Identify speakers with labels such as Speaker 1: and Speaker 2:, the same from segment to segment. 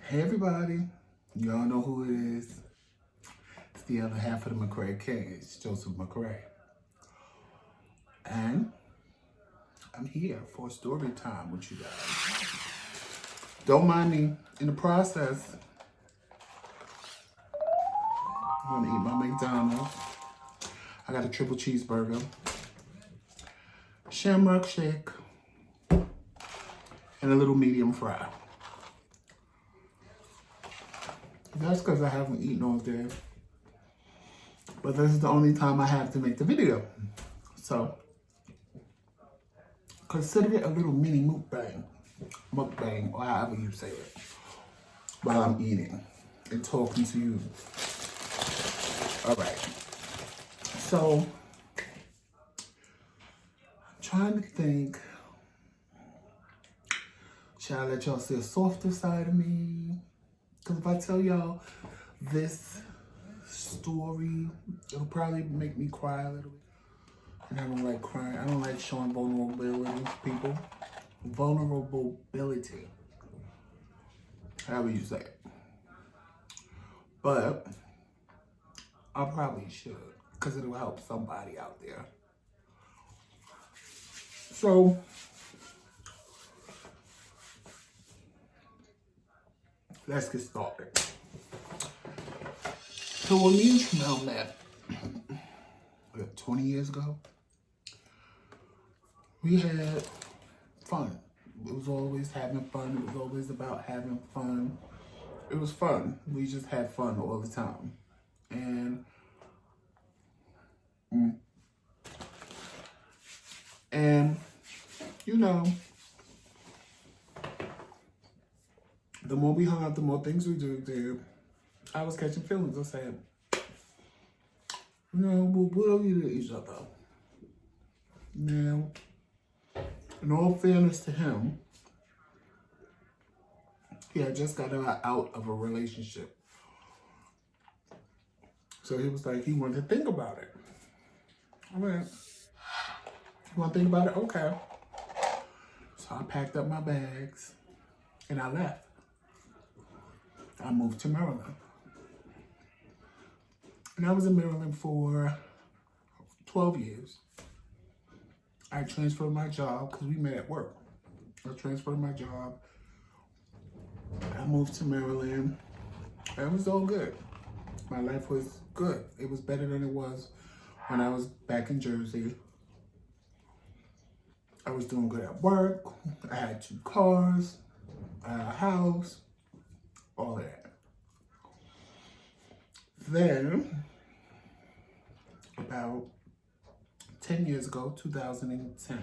Speaker 1: Hey everybody, y'all know who it is. It's the other half of the McRae Kingz, Joseph McRae. And I'm here for a story time with you guys. Don't mind me in the process. I'm gonna eat my McDonald's. I got a triple cheeseburger, shamrock shake, and a little medium fry. That's because I haven't eaten all day. But this is the only time I have to make the video. So, consider it a little mini mukbang, or however you say it, while I'm eating and talking to you. All right. So, I'm trying to think, should I let y'all see a softer side of me? Because if I tell y'all this story, it'll probably make me cry a little bit. And I don't like crying. I don't like showing vulnerability to people. Vulnerability. However you say it. But I probably should, because it'll help somebody out there. So, let's get started. So when me and Tramel met, 20 years ago, we had fun. It was always having fun. It was always about having fun. It was fun. We just had fun all the time. And you know, the more we hung out, the more things we did. I was catching feelings. I said, you know, we'll be to each other. Now, in all fairness to him, he had just got out of a relationship. So he was like, he wanted to think about it. I went, you want to think about it? Okay. So I packed up my bags and I left. I moved to Maryland. And I was in Maryland for 12 years. I transferred my job because we met at work. I transferred my job. I moved to Maryland. And it was all good. My life was good. It was better than it was when I was back in Jersey. I was doing good at work. I had 2 cars. I had a house. All that. Then, about 10 years ago, 2010,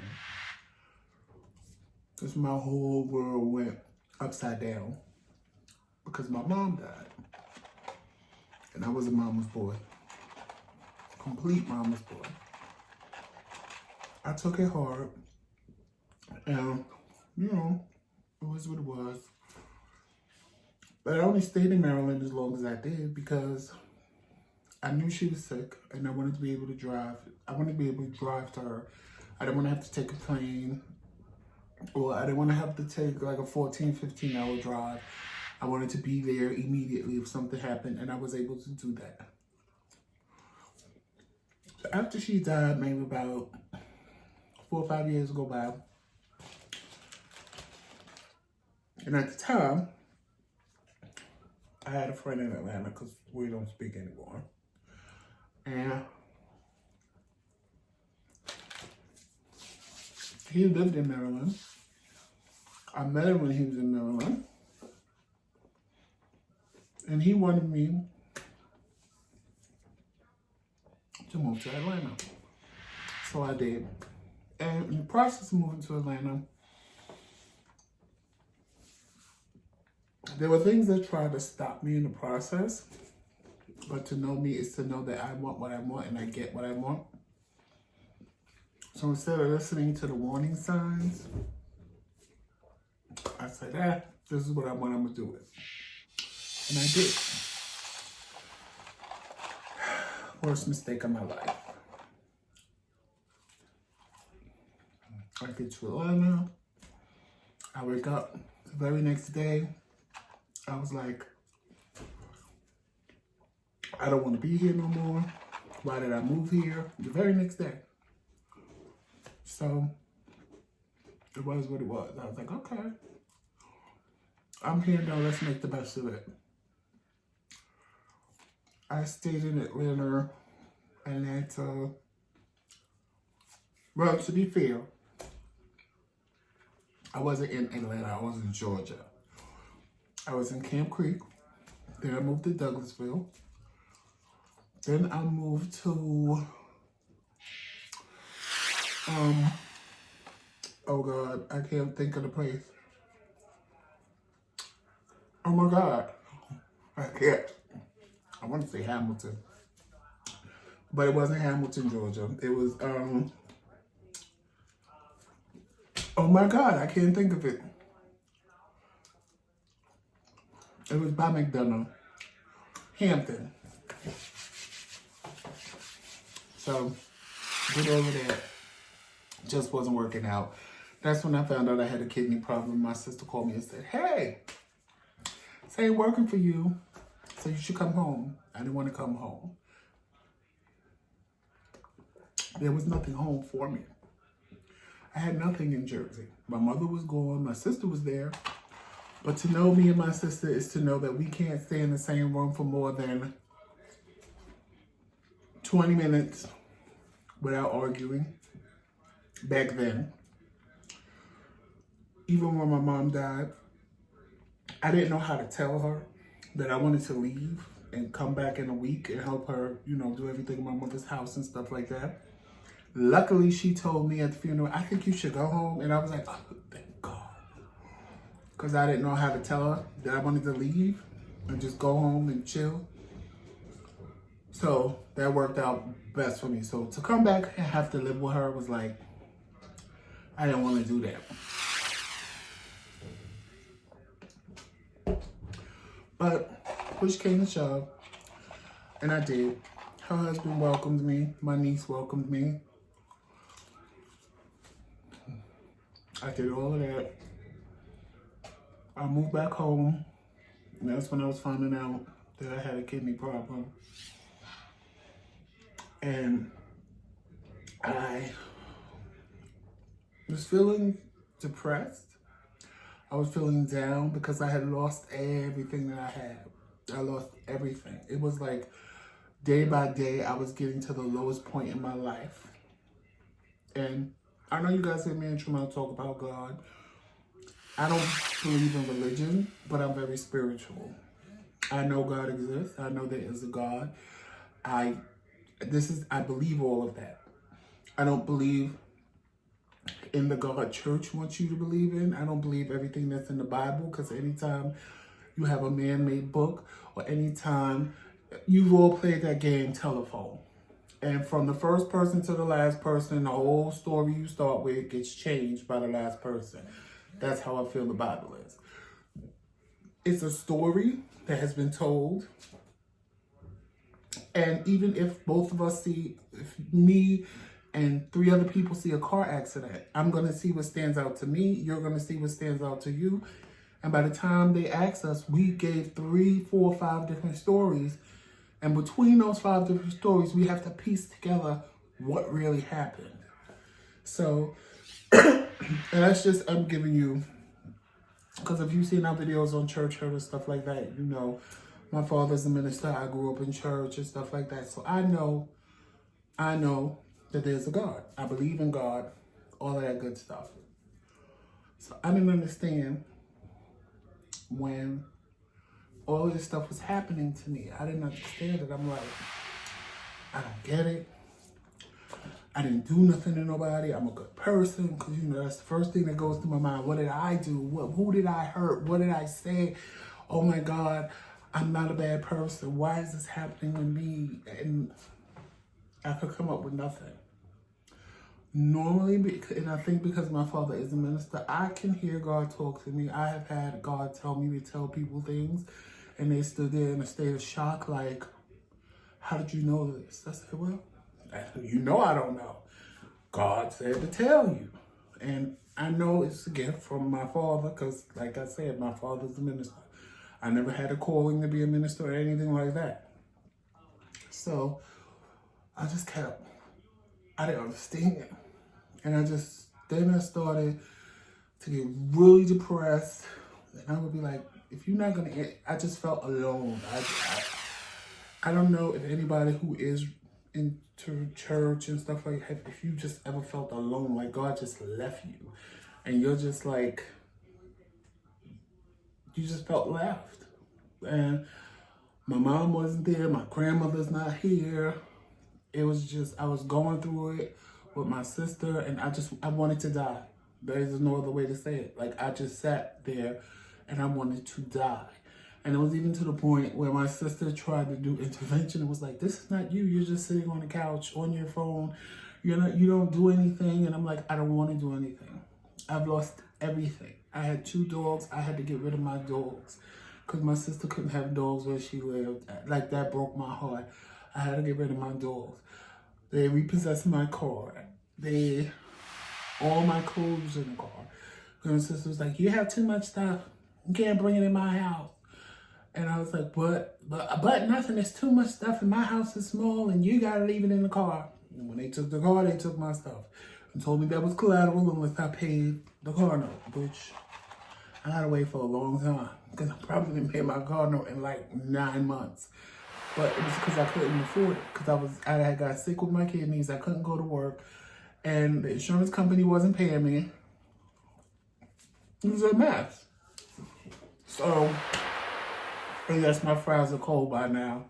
Speaker 1: because my whole world went upside down because my mom died. And I was a mama's boy. Complete mama's boy. I took it hard. And, you know, it was what it was. But I only stayed in Maryland as long as I did because I knew she was sick and I wanted to be able to drive. I wanted to be able to drive to her. I didn't want to have to take a plane, or I didn't want to have to take like a 14, 15-hour drive. I wanted to be there immediately if something happened, and I was able to do that. So after she died, maybe about 4 or 5 years go by. And at the time, I had a friend in Atlanta because we don't speak anymore. And he lived in Maryland. I met him when he was in Maryland. And he wanted me to move to Atlanta. So I did. And in the process of moving to Atlanta, there were things that tried to stop me in the process. But to know me is to know that I want what I want and I get what I want. So instead of listening to the warning signs, I said, this is what I want, I'm going to do it. And I did. Worst mistake of my life. I get to Atlanta. I wake up the very next day. I was like, I don't want to be here no more. Why did I move here? The very next day. So it was what it was. I was like, okay, I'm here now. Let's make the best of it. I stayed in Atlanta. Well, to be fair, I wasn't in Atlanta. I was in Georgia. I was in Camp Creek. Then I moved to Douglasville. Then I moved to, oh God, I can't think of the place. Oh my God, I can't. I want to say Hamilton, but it wasn't Hamilton, Georgia. It was, oh my God, I can't think of it. It was by McDonough, Hampton. So, did all of that. Just wasn't working out. That's when I found out I had a kidney problem. My sister called me and said, hey, this ain't working for you, so you should come home. I didn't want to come home. There was nothing home for me. I had nothing in Jersey. My mother was gone. My sister was there. But to know me and my sister is to know that we can't stay in the same room for more than 20 minutes without arguing. Back then, even when my mom died, I didn't know how to tell her that I wanted to leave and come back in a week and help her, you know, do everything in my mother's house and stuff like that. Luckily, she told me at the funeral, I think you should go home. And I was like, oh, thank God. Because I didn't know how to tell her that I wanted to leave and just go home and chill. So that worked out best for me. So to come back and have to live with her was like, I didn't want to do that. But push came to shove, and I did. Her husband welcomed me. My niece welcomed me. I did all of that. I moved back home, and that's when I was finding out that I had a kidney problem. And I was feeling depressed. I was feeling down because I had lost everything that I had. I lost everything. It was like day by day, I was getting to the lowest point in my life. And I know you guys hear me and Tremont talk about God. I don't believe in religion, but I'm very spiritual. I know God exists. I know there is a God. I believe all of that. I don't believe in the God church wants you to believe in. I don't believe everything that's in the Bible, because anytime you have a man-made book, or anytime you've all played that game telephone, and from the first person to the last person, the whole story you start with gets changed by the last person. That's how I feel the Bible is. It's a story that has been told. And even if both of us if me and 3 other people see a car accident, I'm going to see what stands out to me. You're going to see what stands out to you. And by the time they ask us, we gave 3, 4, 5 different stories. And between those 5 different stories, we have to piece together what really happened. So, and that's just, I'm giving you, because if you've seen our videos on church hurt and stuff like that, you know, my father's a minister. I grew up in church and stuff like that. So I know that there's a God. I believe in God, all of that good stuff. So I didn't understand when all this stuff was happening to me. I didn't understand it. I'm like, I don't get it. I didn't do nothing to nobody. I'm a good person. Because, you know, that's the first thing that goes through my mind. What did I do? Who did I hurt? What did I say? Oh my God, I'm not a bad person. Why is this happening with me? And I could come up with nothing. Normally, and I think because my father is a minister, I can hear God talk to me. I have had God tell me to tell people things, and they stood there in a state of shock like, how did you know this? I said, well, you know I don't know. God said to tell you. And I know it's a gift from my father because, like I said, my father's a minister. I never had a calling to be a minister or anything like that. So I just I didn't understand. And then I started to get really depressed. And I would be like, if you're not going to, I just felt alone. I don't know if anybody who is into church and stuff like that, if you just ever felt alone, like God just left you. And you're just like, you just felt left. And my mom wasn't there. My grandmother's not here. It was just, I was going through it with my sister, and I wanted to die. There's no other way to say it. Like, I just sat there and I wanted to die. And it was even to the point where my sister tried to do intervention. It was like, this is not you. You're just sitting on the couch on your phone. You don't do anything. And I'm like, I don't want to do anything. I've lost everything. I had 2 dogs. I had to get rid of my dogs because my sister couldn't have dogs where she lived. Like, that broke my heart. I had to get rid of my dogs. They repossessed my car. All my clothes in the car. And my sister was like, you have too much stuff. You can't bring it in my house. And I was like, but nothing. There's too much stuff and my house is small and you gotta leave it in the car. And when they took the car, they took my stuff and told me that was collateral unless I paid the car note, which I had to wait for a long time because I probably didn't pay my car note in like 9 months. But it was because I couldn't afford it because I had got sick with my kidneys. I couldn't go to work and the insurance company wasn't paying me. It was a mess. So, I guess my fries are cold by now.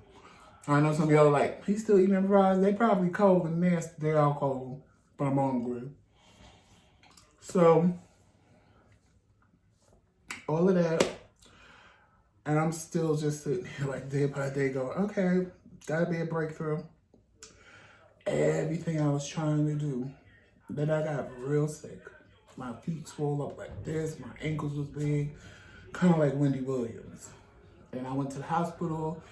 Speaker 1: I know some of y'all are like, he's still eating fries. They probably cold and nasty. They're all cold, but I'm hungry. So, all of that. And I'm still just sitting here like day by day going, okay, gotta be a breakthrough. Everything I was trying to do. Then I got real sick. My feet swole up like this. My ankles was big. Kind of like Wendy Williams. And I went to the hospital,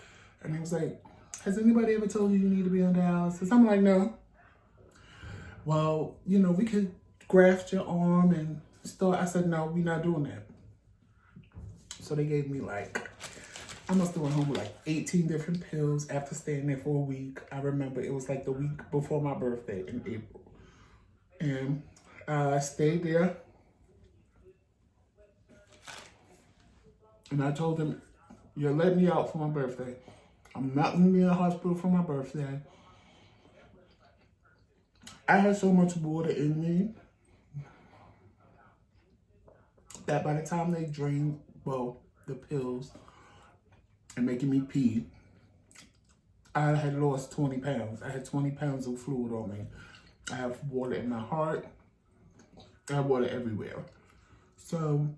Speaker 1: and he was like, has anybody ever told you you need to be on dialysis? I'm like, no. Well, we could graft your arm and start. I said, no, we're not doing that. So they gave me I must have went home with 18 different pills after staying there for a week. I remember it was the week before my birthday in April. And I stayed there. And I told him, you're letting me out for my birthday. I'm not going to be in the hospital for my birthday. I had so much water in me that by the time they drained, the pills and making me pee, I had lost 20 pounds. I had 20 pounds of fluid on me. I have water in my heart. I have water everywhere. So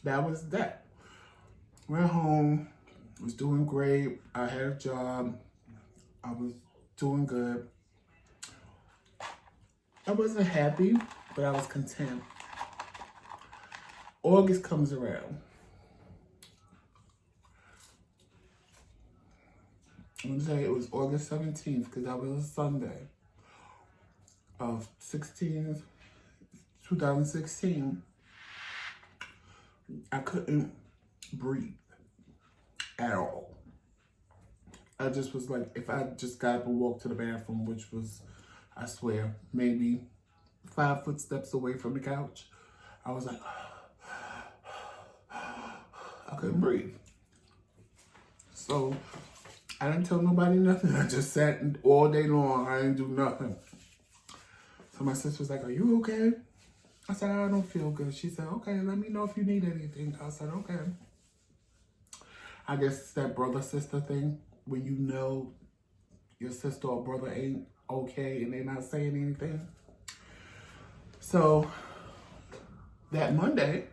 Speaker 1: that was that. Went home, was doing great. I had a job. I was doing good. I wasn't happy, but I was content. August comes around. I'm going to say it was August 17th because that was a Sunday of 2016. I couldn't breathe at all. I just was like, if I just got up and walked to the bathroom, which was, I swear, maybe 5 footsteps away from the couch, I was like, I couldn't breathe. So I didn't tell nobody nothing. I just sat all day long. I didn't do nothing. So my sister was like, are you okay? I said, I don't feel good. She said, okay, let me know if you need anything. I said, okay. I guess it's that brother-sister thing. When you know your sister or brother ain't okay and they're not saying anything. So that Monday,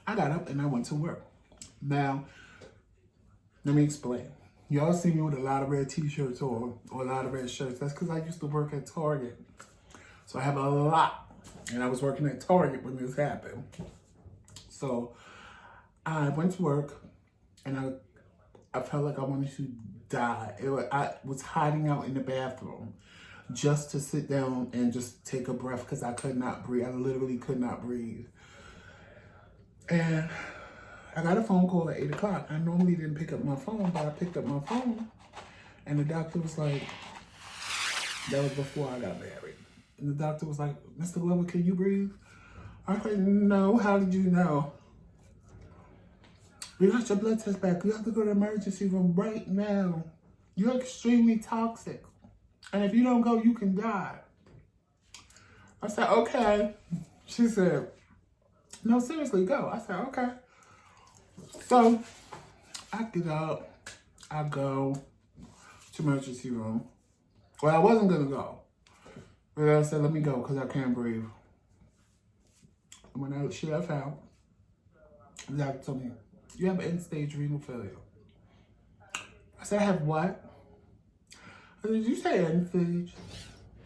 Speaker 1: I got up and I went to work. Now, let me explain. Y'all see me with a lot of red t-shirts or a lot of red shirts. That's because I used to work at Target. So I have a lot. And I was working at Target when this happened. So I went to work and I felt like I wanted to die. I was hiding out in the bathroom. just to sit down and just take a breath because I could not breathe. I literally could not breathe. And I got a phone call at 8 o'clock. I normally didn't pick up my phone, but I picked up my phone. And the doctor was like, that was before I got married. And the doctor was like, Mr. Glover, can you breathe? I was like, no, how did you know? We got your blood test back. You have to go to the emergency room right now. You're extremely toxic. And if you don't go, you can die. I said, okay. She said, no, seriously, go. I said, okay. So I get up, I go to emergency room. Well, I wasn't going to go. But I said, let me go because I can't breathe. And when she left out, the doctor told me, you have end-stage renal failure. I said, I have what? I said, did you say end-stage?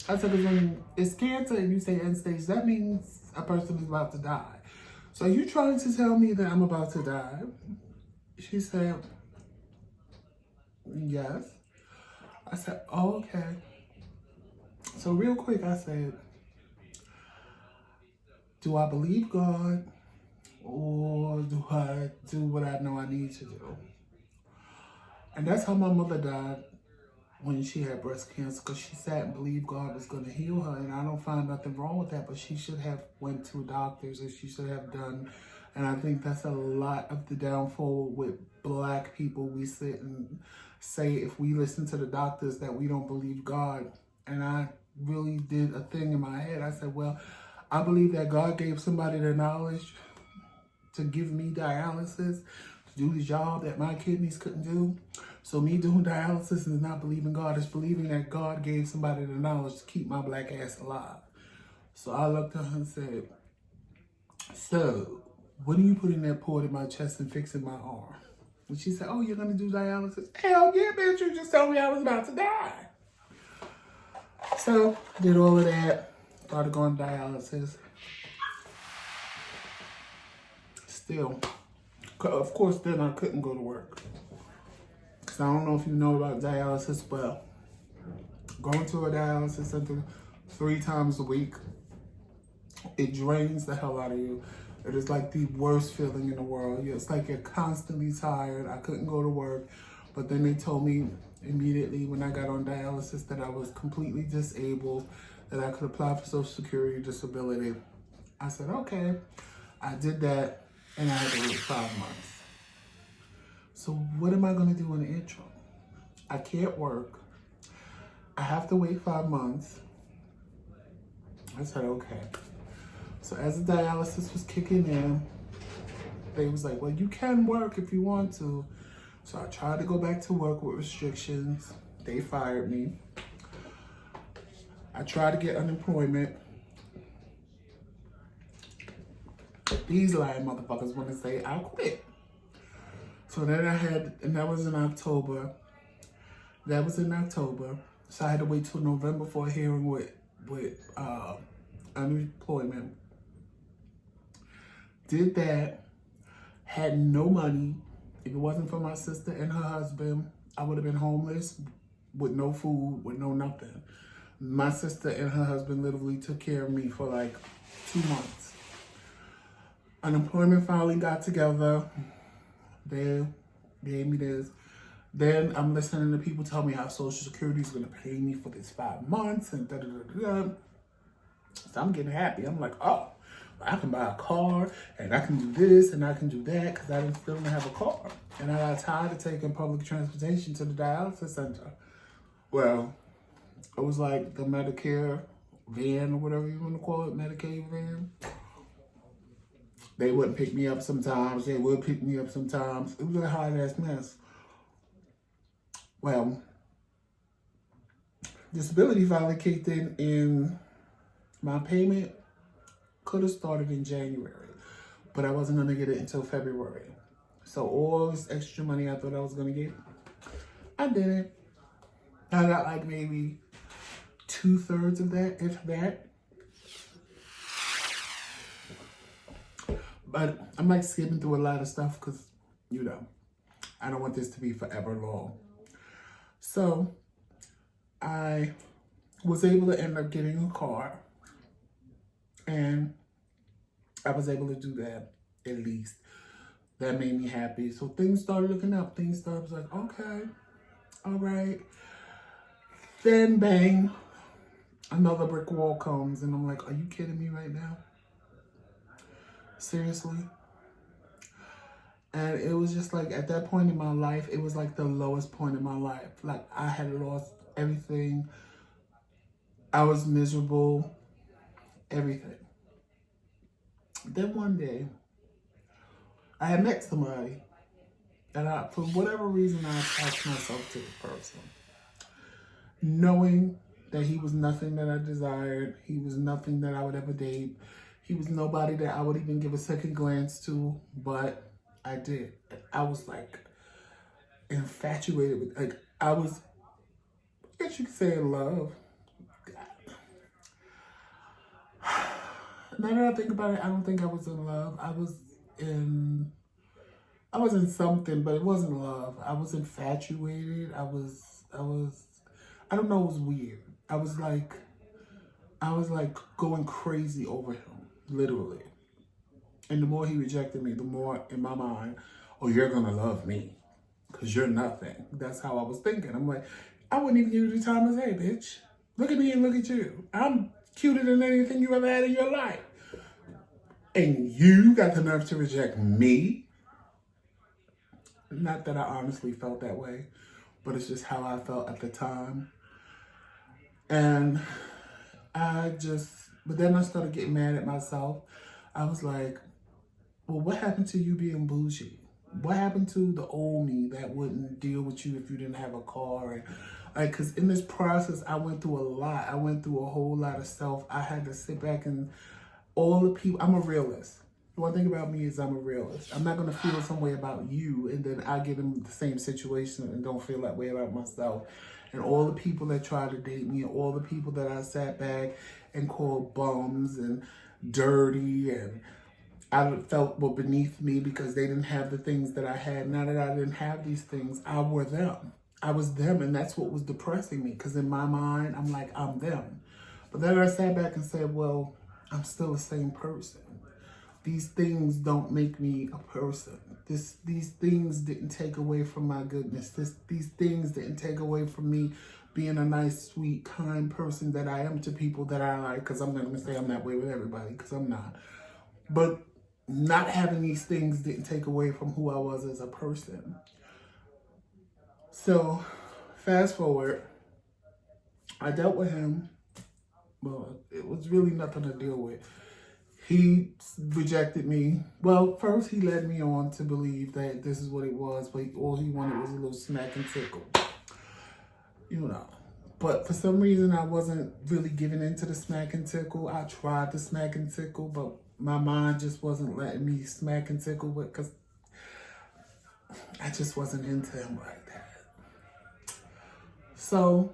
Speaker 1: I said, because when it's cancer and you say end-stage, that means a person is about to die. So are you trying to tell me that I'm about to die? She said, yes. I said, oh, okay. So real quick, I said, do I believe God or do I do what I know I need to do? And that's how my mother died when she had breast cancer, because she sat and believed God was going to heal her. And I don't find nothing wrong with that, but she should have went to doctors, and she should have done. And I think that's a lot of the downfall with Black people. We sit and say if we listen to the doctors that we don't believe God. And I really did a thing in my head. I said, well, I believe that God gave somebody the knowledge to give me dialysis, to do the job that my kidneys couldn't do. So me doing dialysis is not believing God, it's believing that God gave somebody the knowledge to keep my Black ass alive. So I looked at her and said, so when are you putting that port in my chest and fixing my arm? And she said, oh, you're going to do dialysis? Hell yeah, bitch, you just told me I was about to die. So did all of that, started going to dialysis. Still, of course, then I couldn't go to work. Because I don't know if you know about dialysis, but going to a dialysis center 3 times a week, it drains the hell out of you. It is like the worst feeling in the world. It's like you're constantly tired. I couldn't go to work. But then they told me immediately when I got on dialysis that I was completely disabled, that I could apply for Social Security disability. I said, okay. I did that, and I had to wait 5 months. So what am I going to do in the interim? I can't work. I have to wait 5 months. I said, okay. So as the dialysis was kicking in, they was like, well, you can work if you want to. So I tried to go back to work with restrictions. They fired me. I tried to get unemployment. These lying motherfuckers want to say I quit. So then and that was in October. So I had to wait till November for a hearing with unemployment. Did that, had no money. If it wasn't for my sister and her husband, I would have been homeless with no food, with no nothing. My sister and her husband literally took care of me for like 2 months. Unemployment finally got together. They gave me this. Then I'm listening to people tell me how Social Security is going to pay me for this 5 months and da-da-da-da-da. So I'm getting happy. I'm like, oh, I can buy a car and I can do this and I can do that because I still don't have a car. And I got tired of taking public transportation to the dialysis center. Well, it was like the Medicare van or whatever you want to call it, Medicaid van. They wouldn't pick me up sometimes. They would pick me up sometimes. It was a hot-ass mess. Well, disability finally kicked in my payment could have started in January, but I wasn't going to get it until February. So all this extra money I thought I was going to get, I didn't. I got like maybe 2/3 of that, if that. But I'm like skipping through a lot of stuff because, you know, I don't want this to be forever long. So I was able to end up getting a car. And I was able to do that, at least. That made me happy. So things started looking up. Things started, I was like, okay, all right. Then bang, another brick wall comes. And I'm like, are you kidding me right now? Seriously? And it was just like, at that point in my life, it was like the lowest point in my life. Like, I had lost everything. I was miserable. Everything. Then one day, I had met somebody. And for whatever reason, I attached myself to the person. Knowing that he was nothing that I desired. He was nothing that I would ever date. He was nobody that I would even give a second glance to. But I did. I was like infatuated with, like, I was, I guess you could say, in love. Now that I think about it, I don't think I was in love. I was in something, but it wasn't love. I was infatuated. I don't know, it was weird. I was like going crazy over him, literally. And the more he rejected me, the more in my mind, oh, you're gonna love me, because you're nothing. That's how I was thinking. I'm like, I wouldn't even give you the time of day, bitch. Look at me and look at you. I'm cuter than anything you ever had in your life. And you got the nerve to reject me? Not that I honestly felt that way, but it's just how I felt at the time. And but then I started getting mad at myself. I was like, well, what happened to you being bougie? What happened to the old me that wouldn't deal with you if you didn't have a car? And like, because in this process, I went through a lot. I went through a whole lot of stuff. I had to sit back and all the people, I'm a realist. One thing about me is I'm a realist. I'm not going to feel some way about you and then I get in the same situation and don't feel that way about myself. And all the people that tried to date me and all the people that I sat back and called bums and dirty and I felt were beneath me because they didn't have the things that I had. Now that I didn't have these things, I were them. I was them, and that's what was depressing me because in my mind, I'm like, I'm them. But then I sat back and said, well, I'm still the same person. These things don't make me a person. These things didn't take away from my goodness. These things didn't take away from me being a nice, sweet, kind person that I am to people that I like. Because I'm not going to say I'm that way with everybody, because I'm not. But not having these things didn't take away from who I was as a person. So, fast forward, I dealt with him. Well, it was really nothing to deal with. He rejected me. Well, first he led me on to believe that this is what it was, but all he wanted was a little smack and tickle. You know. But for some reason, I wasn't really giving into the smack and tickle. I tried to smack and tickle, but my mind just wasn't letting me smack and tickle because I just wasn't into him like that. So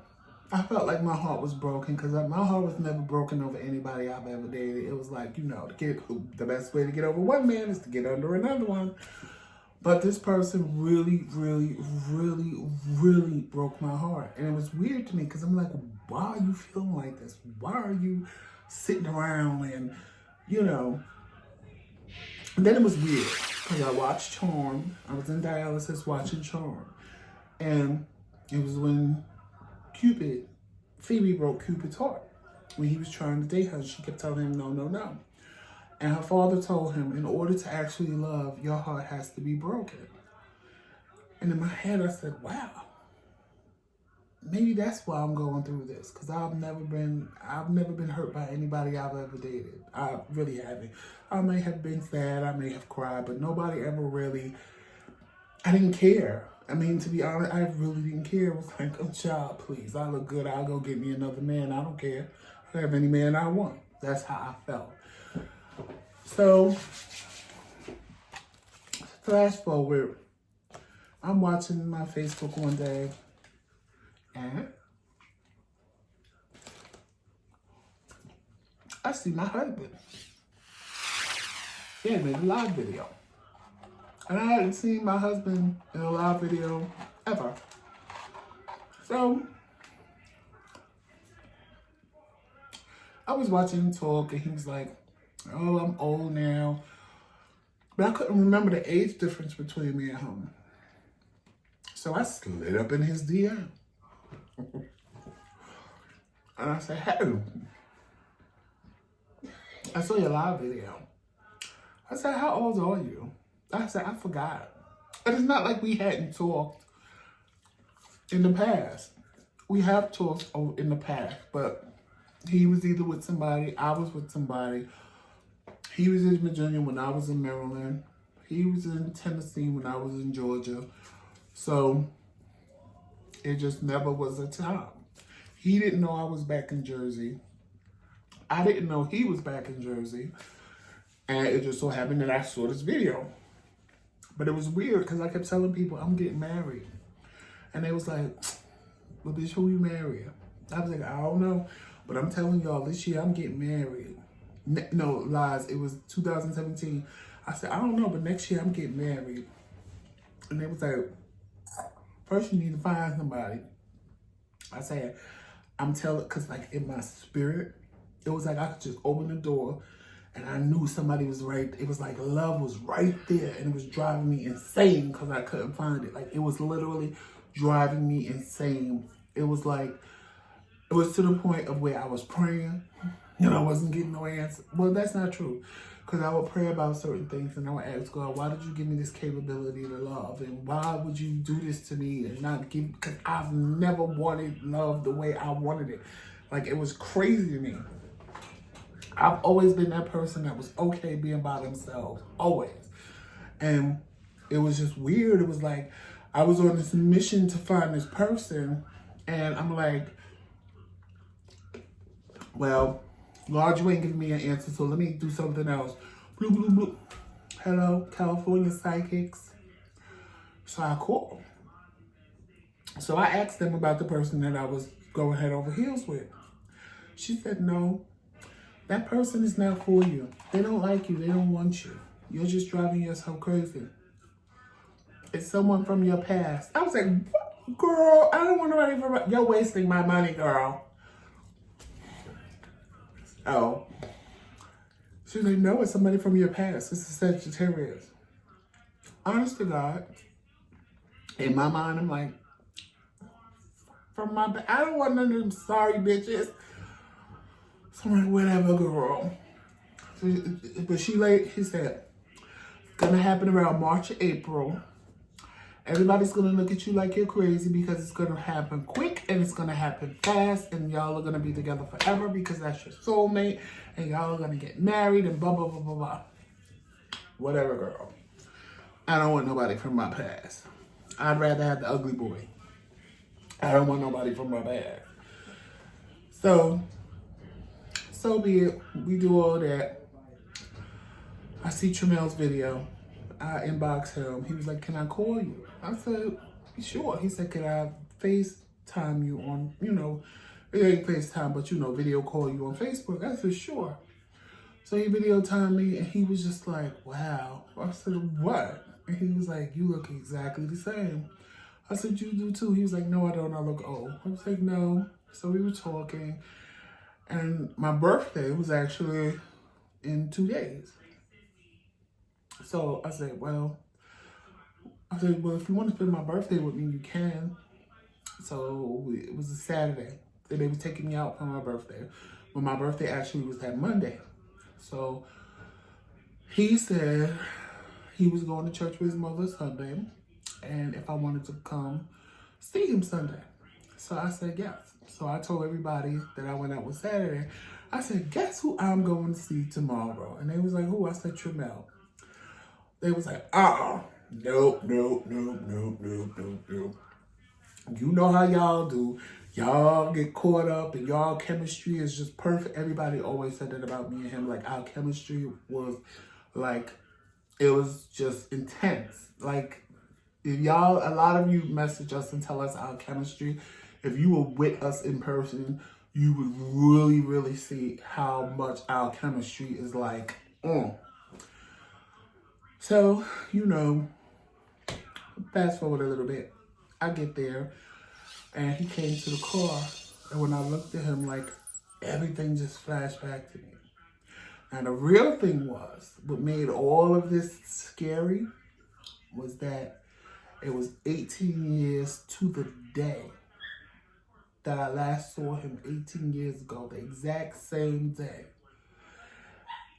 Speaker 1: I felt like my heart was broken because my heart was never broken over anybody I've ever dated. It was like, you know, the best way to get over one man is to get under another one. But this person really, really, really, really broke my heart. And it was weird to me because I'm like, why are you feeling like this? Why are you sitting around and, you know. And then it was weird because I watched Charm. I was in dialysis watching Charm. And it was when Phoebe broke Cupid's heart. When he was trying to date her, she kept telling him, no, no, no. And her father told him, in order to actually love, your heart has to be broken. And in my head, I said, wow, maybe that's why I'm going through this. Because I've never been hurt by anybody I've ever dated. I really haven't. I may have been sad, I may have cried, but nobody ever really, I didn't care. I mean, to be honest, I really didn't care. It was like, oh, child, please, I look good. I'll go get me another man. I don't care. I have any man I want. That's how I felt. So, flash forward. I'm watching my Facebook one day, and I see my husband. He had made a live video. And I hadn't seen my husband in a live video ever. So, I was watching him talk, and he was like, oh, I'm old now. But I couldn't remember the age difference between me and him. So I slid up in his DM. And I said, hey, I saw your live video. I said, how old are you? I said, I forgot. And it's not like we hadn't talked in the past. We have talked in the past, but he was either with somebody, I was with somebody. He was in Virginia when I was in Maryland. He was in Tennessee when I was in Georgia. So it just never was a time. He didn't know I was back in Jersey. I didn't know he was back in Jersey. And it just so happened that I saw this video. But it was weird because I kept telling people I'm getting married. And they was like, well, bitch, who you marrying? I was like, I don't know. But I'm telling y'all, this year I'm getting married. No, lies. It was 2017. I said, I don't know, but next year I'm getting married. And they was like, first you need to find somebody. I said, I'm telling, because like in my spirit, it was like I could just open the door and I knew somebody was right. It was like love was right there, and it was driving me insane because I couldn't find it. Like it was literally driving me insane. It was like, it was to the point of where I was praying and I wasn't getting no answer. Well, that's not true. Because I would pray about certain things and I would ask God, why did you give me this capability to love? And why would you do this to me and not give, because I've never wanted love the way I wanted it. Like it was crazy to me. I've always been that person that was okay being by themselves, always. And it was just weird. It was like, I was on this mission to find this person and I'm like, well, Lord, you ain't giving me an answer, so let me do something else. Blue, blue, blue. Hello, California psychics. So I called. So I asked them about the person that I was going head over heels with. She said, no, that person is not for you. They don't like you. They don't want you. You're just driving yourself crazy. It's someone from your past. I was like, what? Girl, I don't want nobody from, you're wasting my money, girl. Oh. She's like, no, it's somebody from your past. It's a Sagittarius. Honest to God, in my mind, I'm like, from my, I don't want none of them sorry bitches. So I'm like, whatever, girl. But she said, it's gonna happen around March or April. Everybody's gonna look at you like you're crazy because it's gonna happen quick and it's gonna happen fast and y'all are gonna be together forever because that's your soulmate and y'all are gonna get married and blah, blah, blah, blah, blah. Whatever, girl. I don't want nobody from my past. I'd rather have the ugly boy. I don't want nobody from my past. So be it. We do all that. I see Tramel's video. I inboxed him. He was like, can I call you? I said, sure. He said, can I FaceTime you on, it ain't FaceTime, but video call you on Facebook? I said, sure. So he video timed me and he was just like, wow. I said, what? And he was like, you look exactly the same. I said, you do too. He was like, no, I don't. I look old. I was like, no. So we were talking. And my birthday was actually in 2 days. So I said, well, if you want to spend my birthday with me, you can. So it was a Saturday. So they were taking me out for my birthday. But my birthday actually was that Monday. So he said he was going to church with his mother Sunday. And if I wanted to come see him Sunday. So I said, yes. So I told everybody that I went out with Saturday. I said, guess who I'm going to see tomorrow? And they was like, who? I said, Tramel. They was like, nope. You know how y'all do. Y'all get caught up and y'all chemistry is just perfect. Everybody always said that about me and him. Like our chemistry was like, it was just intense. Like if y'all, a lot of you message us and tell us our chemistry. If you were with us in person, you would really, really see how much our chemistry is like. So, fast forward a little bit. I get there and he came to the car. And when I looked at him, like, everything just flashed back to me. And the real thing was, what made all of this scary was that it was 18 years to the day that I last saw him 18 years ago, the exact same day.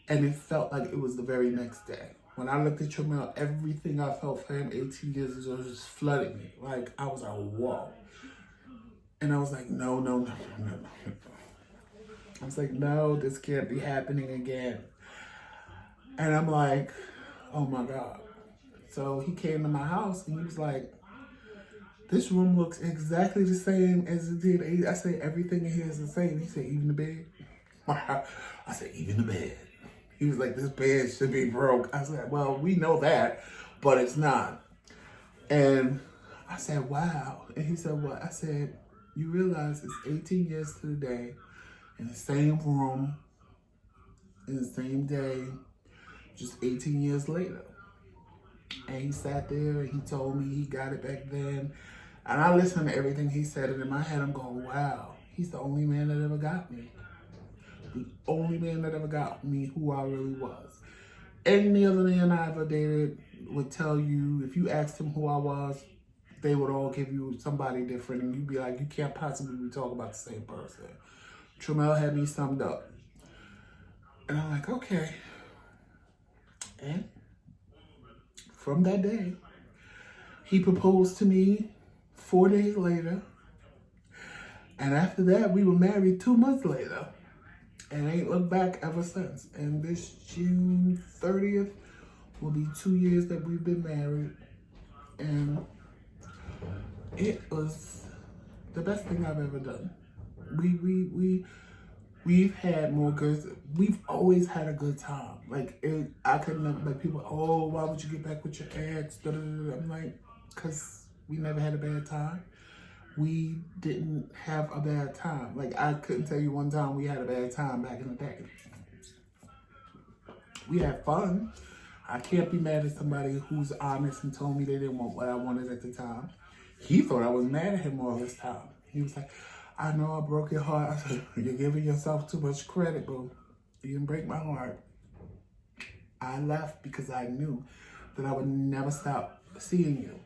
Speaker 1: And it felt like it was the very next day. When I looked at Tramel, everything I felt for him 18 years ago just flooded me. Like, I was like, whoa. And I was like, no, no, no, no, no, no. I was like, no, this can't be happening again. And I'm like, oh my God. So he came to my house and he was like, this room looks exactly the same as it did. I said, everything in here is the same. He said, even the bed? I said, even the bed. He was like, this bed should be broke. I said, well, we know that, but it's not. And I said, wow. And he said, what? I said, you realize it's 18 years to the day in the same room, in the same day, just 18 years later. And he sat there and he told me he got it back then. And I listened to everything he said, and in my head I'm going, wow, he's the only man that ever got me. The only man that ever got me who I really was. Any other man I ever dated would tell you, if you asked him who I was, they would all give you somebody different, and you'd be like, you can't possibly be talking about the same person. Tramel had me summed up. And I'm like, okay. And from that day, he proposed to me 4 days later. And after that, we were married 2 months later. And ain't looked back ever since. And this June 30th will be 2 years that we've been married. And it was the best thing I've ever done. We've had more good. We've always had a good time. Like, I could never, like, people, oh, why would you get back with your ex? Da, da, da, da. I'm like, because we never had a bad time. We didn't have a bad time. Like, I couldn't tell you one time we had a bad time back in the day. We had fun. I can't be mad at somebody who's honest and told me they didn't want what I wanted at the time. He thought I was mad at him all this time. He was like, I know I broke your heart. I said, you're giving yourself too much credit, boo. You didn't break my heart. I left because I knew that I would never stop seeing you.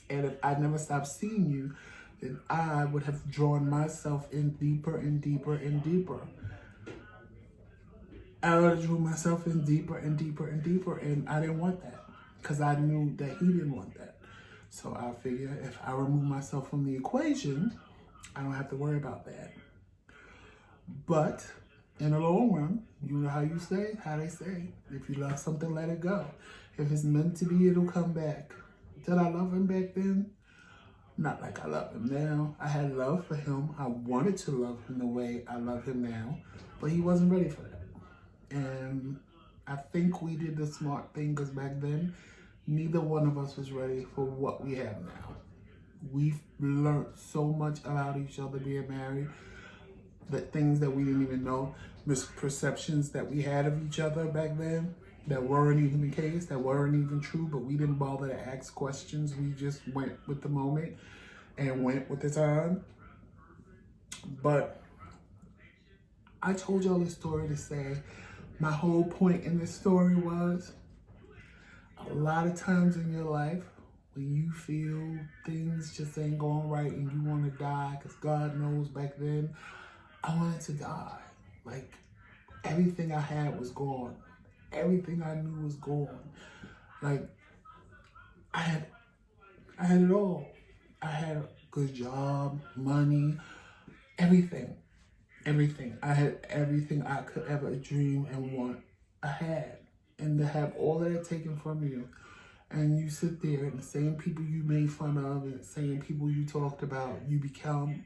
Speaker 1: And if I never stopped seeing you, then I would have drawn myself in deeper and deeper and deeper. I would have drawn myself in deeper and deeper and deeper, and I didn't want that because I knew that he didn't want that. So I figured if I remove myself from the equation, I don't have to worry about that. But in the long run, you know how they say, if you love something, let it go. If it's meant to be, it'll come back. Did I love him back then? Not like I love him now. I had love for him. I wanted to love him the way I love him now, but he wasn't ready for that. And I think we did the smart thing because back then, neither one of us was ready for what we have now. We've learned so much about each other being married, that things that we didn't even know, misperceptions that we had of each other back then that weren't even the case, that weren't even true, but we didn't bother to ask questions. We just went with the moment and went with the time. But I told y'all this story to say, my whole point in this story was, a lot of times in your life, when you feel things just ain't going right and you want to die, because God knows back then, I wanted to die. Like, everything I had was gone. Everything I knew was gone. Like, I had it all. I had a good job, money, everything. Everything. I had everything I could ever dream and want. I had. And to have all of that taken from you, and you sit there and the same people you made fun of and the same people you talked about, you become,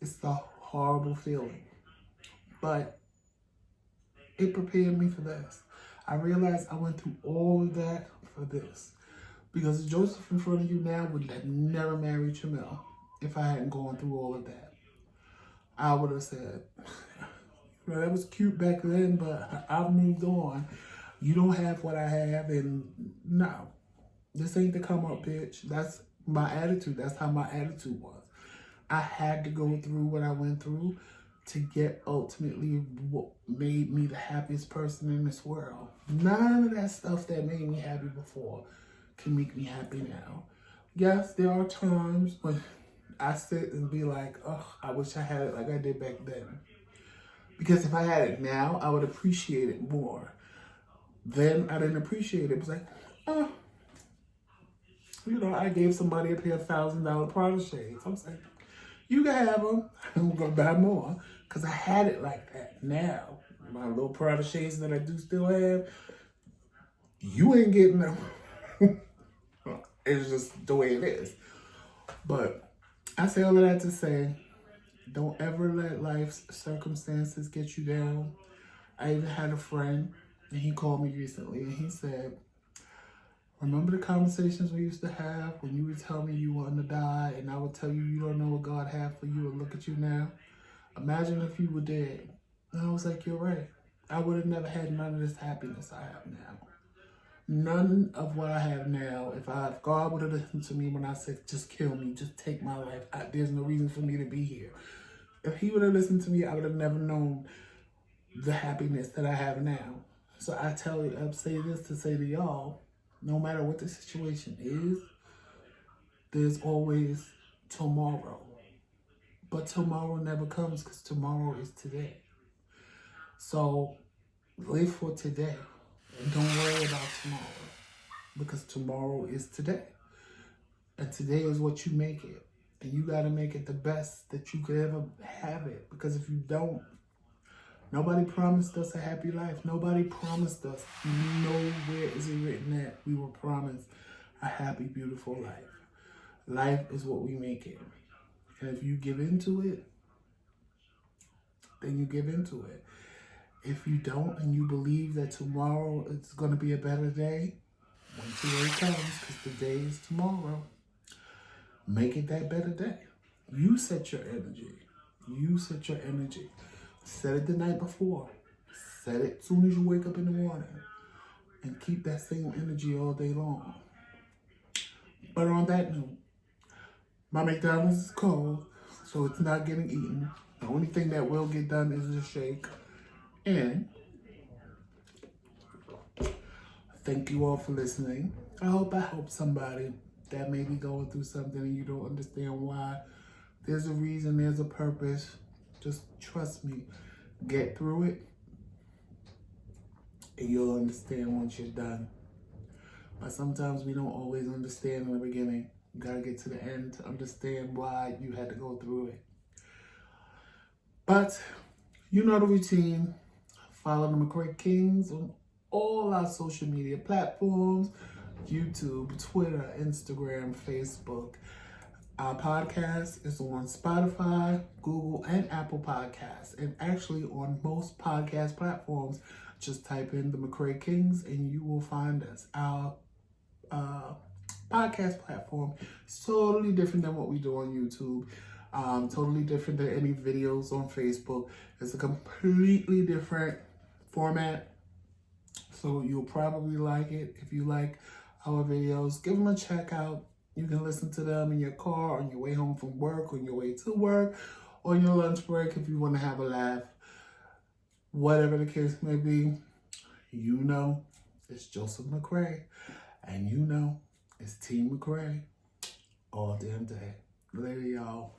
Speaker 1: it's a horrible feeling. But it prepared me for this. I realized I went through all of that for this. Because Joseph in front of you now would have never married Tramel if I hadn't gone through all of that. I would have said, well, that was cute back then, but I've moved on. You don't have what I have, and no. This ain't the come up, bitch. That's my attitude. That's how my attitude was. I had to go through what I went through to get ultimately what made me the happiest person in this world. None of that stuff that made me happy before can make me happy now. Yes, there are times when I sit and be like, oh, I wish I had it like I did back then. Because if I had it now, I would appreciate it more. Then I didn't appreciate it. It was like, oh, I gave somebody a pair of $1,000 Prada shades. I was like, you can have them. I'm going to buy more. Because I had it like that. Now, my little Prada shades that I do still have, you ain't getting them. It's just the way it is. But I say all of that to say, don't ever let life's circumstances get you down. I even had a friend, and he called me recently, and he said, remember the conversations we used to have when you would tell me you wanted to die, and I would tell you you don't know what God had for you, and look at you now? Imagine if you were dead. And I was like, you're right. I would have never had none of this happiness I have now. None of what I have now. If God would have listened to me when I said, just kill me, just take my life, there's no reason for me to be here. If he would have listened to me, I would have never known the happiness that I have now. So I say this to say to y'all, no matter what the situation is, there's always tomorrow. But tomorrow never comes because tomorrow is today. So live for today and don't worry about tomorrow because tomorrow is today. And today is what you make it. And you got to make it the best that you could ever have it. Because if you don't, nobody promised us a happy life. Nobody promised us. Nowhere is it written that we were promised a happy, beautiful life. Life is what we make it. And if you give into it, then you give into it. If you don't and you believe that tomorrow it's going to be a better day, when today comes, because the day is tomorrow, make it that better day. You set your energy. You set your energy. Set it the night before. Set it as soon as you wake up in the morning. And keep that same energy all day long. But on that note, my McDonald's is cold, so it's not getting eaten. The only thing that will get done is a shake. And thank you all for listening. I hope I helped somebody that may be going through something and you don't understand why. There's a reason, there's a purpose. Just trust me. Get through it and you'll understand once you're done. But sometimes we don't always understand in the beginning. You gotta get to the end to understand why you had to go through it. But you know the routine. Follow the Kingz on all our social media platforms, YouTube, Twitter, Instagram, Facebook. Our podcast is on Spotify, Google, and Apple Podcasts. And actually on most podcast platforms, just type in the Kingz and you will find us. Our podcast platform is totally different than what we do on YouTube. Totally different than any videos on Facebook. It's a completely different format. So you'll probably like it. If you like our videos, give them a check out. You can listen to them in your car, on your way home from work, on your way to work, on your lunch break if you want to have a laugh. Whatever the case may be, you know it's Joseph McRae, and you know it's Team McRae all damn day. Later, y'all.